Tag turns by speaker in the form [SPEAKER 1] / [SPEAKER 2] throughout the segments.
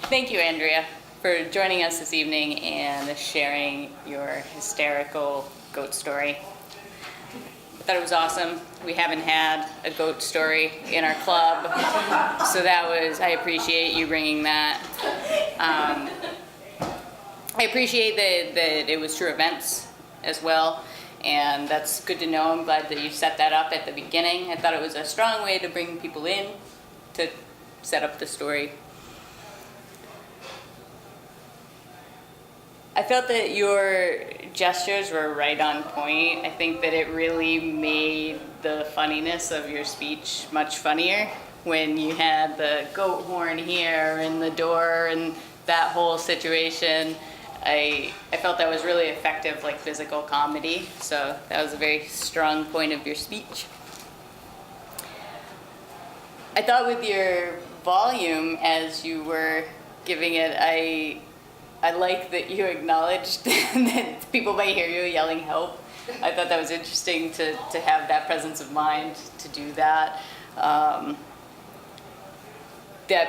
[SPEAKER 1] Thank you, Andrea, for joining us this evening and sharing your hysterical goat story. I thought it was awesome. We haven't had a goat story in our club, so I appreciate you bringing that. I appreciate that it was true events as well, and that's good to know. I'm glad that you set that up at the beginning. I thought it was a strong way to bring people in to set up the story. I felt that your gestures were right on point. I think that it really made the funniness of your speech much funnier when you had the goat horn here and the door and that whole situation. I felt that was really effective, like physical comedy. So that was a very strong point of your speech. I thought with your volume as you were giving it, I like that you acknowledged that people might hear you yelling help. I thought that was interesting to have that presence of mind to do that. That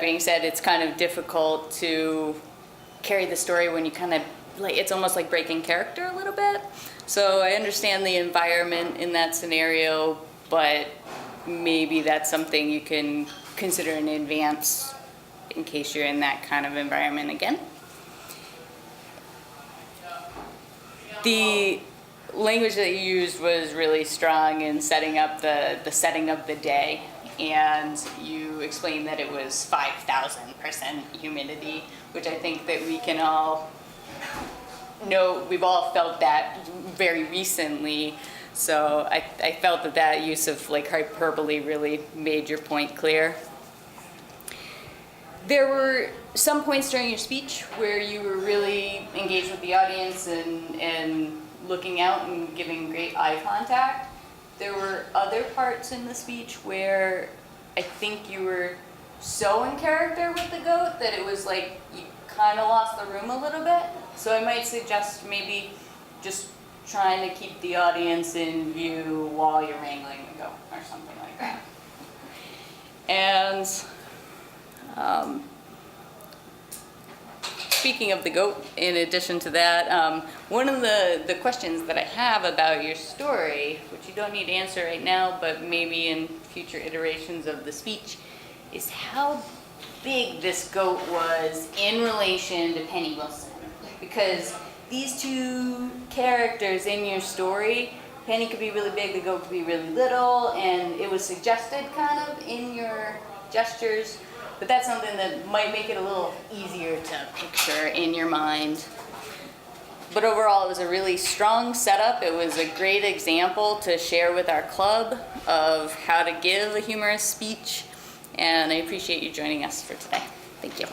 [SPEAKER 1] being said, it's kind of difficult to carry the story when you kind of, it's almost like breaking character a little bit. So I understand the environment in that scenario, but maybe that's something you can consider in advance in case you're in that kind of environment again. The language that you used was really strong in setting up the setting of the day, and you explained that it was 5,000% humidity, which I think that we can all know. We've all felt that very recently, so I felt that use of like hyperbole really made your point clear. There were some points during your speech where you were really engaged with the audience and looking out and giving great eye contact. There were other parts in the speech where I think you were so in character with the goat that it was like you kind of lost the room a little bit. So I might suggest maybe just trying to keep the audience in view while you're wrangling the goat or something like that. And speaking of the goat, in addition to that, one of the questions that I have about your story, which you don't need to answer right now, but maybe in future iterations of the speech, is how big this goat was in relation to Penny Wilson. Because these two characters in your story, Penny could be really big, the goat could be really little, and it was suggested kind of in your gestures. But that's something that might make it a little easier to picture in your mind. But overall, it was a really strong setup. It was a great example to share with our club of how to give a humorous speech. And I appreciate you joining us for today. Thank you.